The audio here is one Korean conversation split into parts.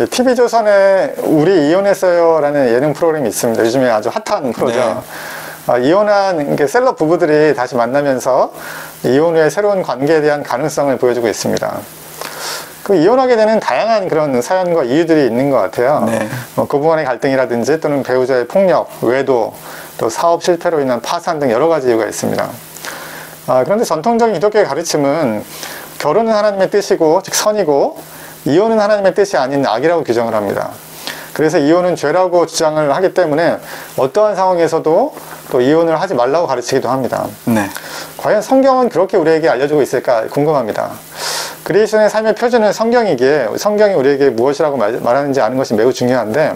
TV조선에 우리 이혼했어요라는 예능 프로그램이 있습니다. 요즘에 아주 핫한 프로죠. 네. 이혼한 셀럽 부부들이 다시 만나면서 이혼 후의 새로운 관계에 대한 가능성을 보여주고 있습니다. 그 이혼하게 되는 다양한 그런 사연과 이유들이 있는 것 같아요. 네. 고부간의 갈등이라든지 또는 배우자의 폭력, 외도, 또 사업 실패로 인한 파산 등 여러 가지 이유가 있습니다. 그런데 전통적인 기독교의 가르침은 결혼은 하나님의 뜻이고 즉 선이고 이혼은 하나님의 뜻이 아닌 악이라고 규정을 합니다. 그래서 이혼은 죄라고 주장을 하기 때문에 어떠한 상황에서도 또 이혼을 하지 말라고 가르치기도 합니다. 네. 과연 성경은 그렇게 우리에게 알려주고 있을까 궁금합니다. 그리스도인의 삶의 표준은 성경이기에 성경이 우리에게 무엇이라고 말하는지 아는 것이 매우 중요한데,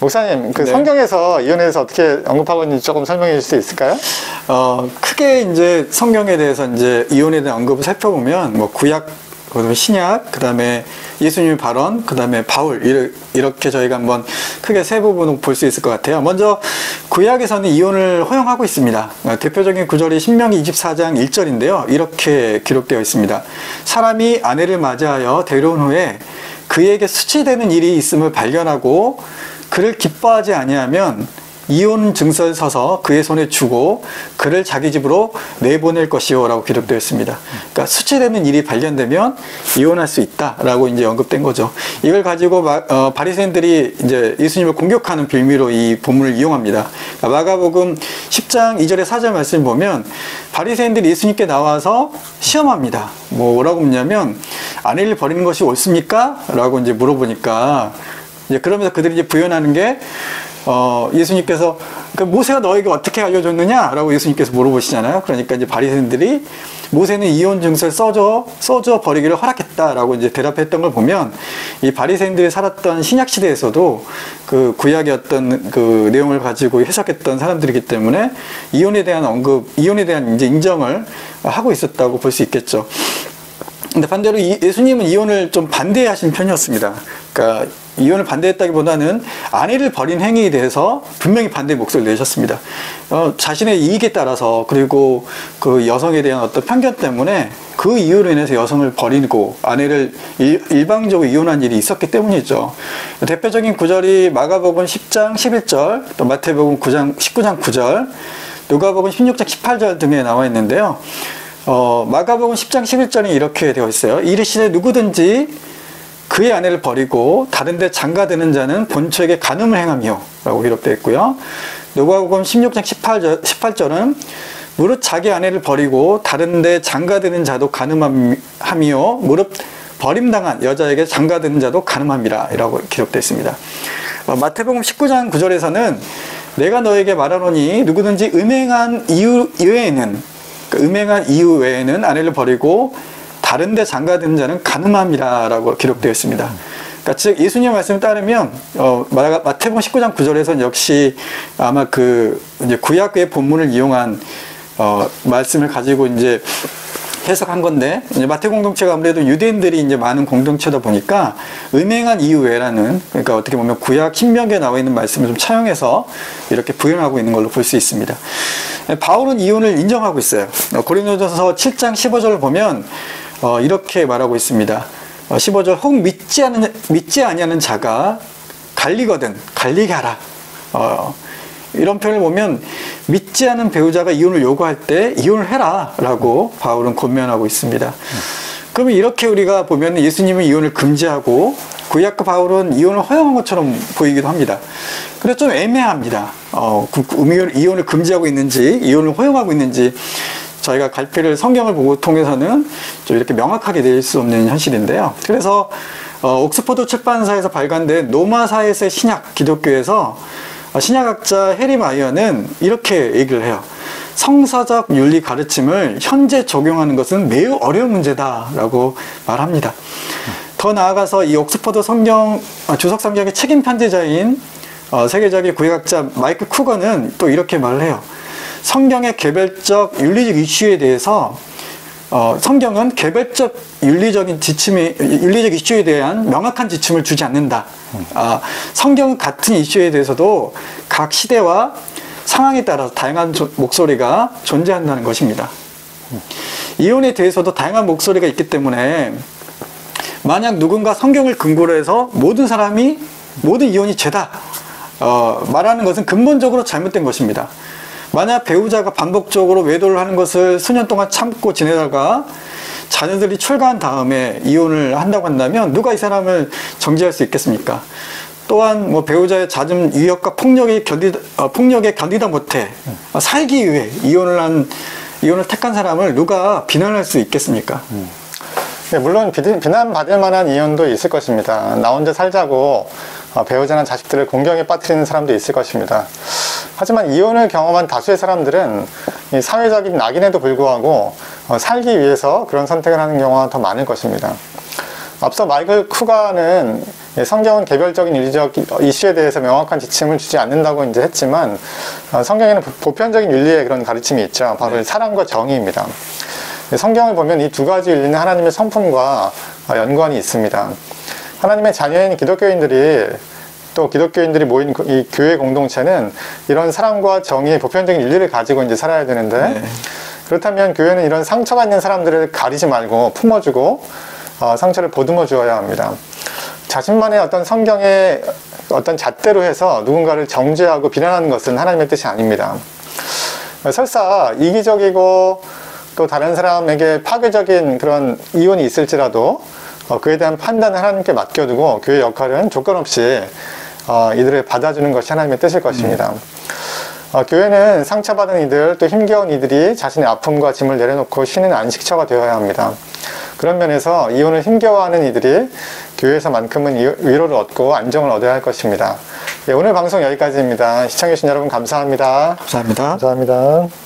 목사님, 그 네. 성경에서 이혼에 대해서 어떻게 언급하고 있는지 조금 설명해 줄 수 있을까요? 크게 이제 성경에 대해서 이제 이혼에 대한 언급을 살펴보면 뭐 구약, 그다음에 신약, 그다음에 예수님의 발언, 그다음에 바울 이렇게 저희가 한번 크게 세 부분을 볼 수 있을 것 같아요. 먼저 구약에서는 이혼을 허용하고 있습니다. 대표적인 구절이 신명기 24장 1절인데요. 이렇게 기록되어 있습니다. 사람이 아내를 맞이하여 데려온 후에 그에게 수치되는 일이 있음을 발견하고 그를 기뻐하지 아니하면 이혼 증서를 서서 그의 손에 주고 그를 자기 집으로 내보낼 것이요 라고 기록되어 있습니다. 그러니까 수치되는 일이 발견되면 이혼할 수 있다라고 이제 언급된 거죠. 이걸 가지고 바리새인들이 이제 예수님을 공격하는 빌미로 이 본문을 이용합니다. 마가복음 10장 2절에 4절 말씀을 보면 바리새인들이 예수님께 나와서 시험합니다. 뭐라고 묻냐면 아내를 버리는 것이 옳습니까? 라고 이제 물어보니까 이제 그러면서 그들이 이제 부연하는 게 예수님께서 그 모세가 너에게 어떻게 알려줬느냐? 라고 예수님께서 물어보시잖아요. 그러니까 이제 바리새인들이 모세는 이혼 증서를 써줘 버리기를 허락했다라고 이제 대답했던 걸 보면 이 바리새인들이 살았던 신약 시대에서도 그 구약의 어떤 그 내용을 가지고 해석했던 사람들이기 때문에 이혼에 대한 언급, 이혼에 대한 이제 인정을 하고 있었다고 볼 수 있겠죠. 근데 반대로 예수님은 이혼을 좀 반대하신 편이었습니다. 그러니까 이혼을 반대했다기보다는 아내를 버린 행위에 대해서 분명히 반대 목소리를 내셨습니다. 자신의 이익에 따라서 그리고 그 여성에 대한 어떤 편견 때문에 그 이유로 인해서 여성을 버리고 아내를 일방적으로 이혼한 일이 있었기 때문이죠. 대표적인 구절이 마가복음 10장 11절, 또 마태복음 19장 9절, 누가복음 16장 18절 등에 나와 있는데요. 마가복음 10장 11절이 이렇게 되어 있어요. 이르시되 누구든지 그의 아내를 버리고 다른 데 장가드는 자는 본처에게 간음을 행하며 라고 기록되어 있고요. 누가복음 16장 18절은 무릇 자기 아내를 버리고 다른 데 장가드는 자도 간음하며 무릇 버림당한 여자에게 장가드는 자도 간음함이라 라고 기록되어 있습니다. 마태복음 19장 9절에서는 내가 너에게 말하노니 누구든지 음행한 이유 외에는 아내를 버리고 다른 데 장가드는 자는 간음함이라 라고 기록되어 있습니다. 그러니까 즉 예수님의 말씀에 따르면 마태복음 19장 9절에서는 역시 아마 그 이제 구약의 본문을 이용한 말씀을 가지고 이제 해석한 건데, 이제 마태 공동체가 아무래도 유대인들이 이제 많은 공동체다 보니까 음행한 이유 외라는, 그러니까 어떻게 보면 구약 신명기에 나와 있는 말씀을 좀 차용해서 이렇게 부연하고 있는 걸로 볼 수 있습니다. 바울은 이혼을 인정하고 있어요. 고린도전서 7장 15절을 보면 이렇게 말하고 있습니다. 15절 혹 믿지 아니하는 자가 갈리거든 갈리게 하라. 이런 표현을 보면 믿지 않은 배우자가 이혼을 요구할 때 이혼을 해라 라고 바울은 권면하고 있습니다. 그러면 이렇게 우리가 보면 예수님은 이혼을 금지하고 구약과 바울은 이혼을 허용한 것처럼 보이기도 합니다. 그래서 좀 애매합니다. 이혼을 금지하고 있는지 이혼을 허용하고 있는지 저희가 갈피를 성경을 보고 통해서는 좀 이렇게 명확하게 낼 수 없는 현실인데요. 그래서 옥스퍼드 출판사에서 발간된 노마사에스의 신약 기독교에서 신약학자 해리 마이어는 이렇게 얘기를 해요. 성서적 윤리 가르침을 현재 적용하는 것은 매우 어려운 문제다라고 말합니다. 더 나아가서 이 옥스퍼드 주석 성경의 책임 편지자인 세계적인 구약학자 마이클 쿠거는 또 이렇게 말을 해요. 성경의 개별적 윤리적 이슈에 대해서 성경은 개별적 윤리적 이슈에 대한 명확한 지침을 주지 않는다. 성경은 같은 이슈에 대해서도 각 시대와 상황에 따라서 다양한 목소리가 존재한다는 것입니다. 이혼에 대해서도 다양한 목소리가 있기 때문에 만약 누군가 성경을 근거로 해서 모든 이혼이 죄다 말하는 것은 근본적으로 잘못된 것입니다. 만약 배우자가 반복적으로 외도를 하는 것을 수년 동안 참고 지내다가 자녀들이 출가한 다음에 이혼을 한다고 한다면 누가 이 사람을 정죄할 수 있겠습니까? 또한 뭐 배우자의 잦은 위협과 폭력에 견디다 못해 살기 위해 이혼을 택한 사람을 누가 비난할 수 있겠습니까? 네, 물론 비난받을 만한 이혼도 있을 것입니다. 나 혼자 살자고 배우자나 자식들을 공경에 빠뜨리는 사람도 있을 것입니다. 하지만 이혼을 경험한 다수의 사람들은 이 사회적인 낙인에도 불구하고 살기 위해서 그런 선택을 하는 경우가 더 많을 것입니다. 앞서 마이클 쿠가는 성경은 개별적인 윤리적 이슈에 대해서 명확한 지침을 주지 않는다고 이제 했지만 성경에는 보편적인 윤리의 그런 가르침이 있죠. 바로 사랑과 정의입니다. 성경을 보면 이 두 가지 윤리는 하나님의 성품과 연관이 있습니다. 하나님의 자녀인 기독교인들이 또 기독교인들이 모인 이 교회 공동체는 이런 사랑과 정의의 보편적인 윤리를 가지고 이제 살아야 되는데 그렇다면 교회는 이런 상처가 있는 사람들을 가리지 말고 품어주고 상처를 보듬어 주어야 합니다. 자신만의 어떤 성경의 어떤 잣대로 해서 누군가를 정죄하고 비난하는 것은 하나님의 뜻이 아닙니다. 설사 이기적이고 또 다른 사람에게 파괴적인 그런 이혼이 있을지라도 그에 대한 판단을 하나님께 맡겨두고 교회의 역할은 조건 없이 이들을 받아주는 것이 하나님의 뜻일 것입니다. 교회는 상처받은 이들 또 힘겨운 이들이 자신의 아픔과 짐을 내려놓고 쉬는 안식처가 되어야 합니다. 그런 면에서 이혼을 힘겨워하는 이들이 교회에서만큼은 위로를 얻고 안정을 얻어야 할 것입니다. 네, 오늘 방송 여기까지입니다. 시청해주신 여러분 감사합니다. 감사합니다. 감사합니다.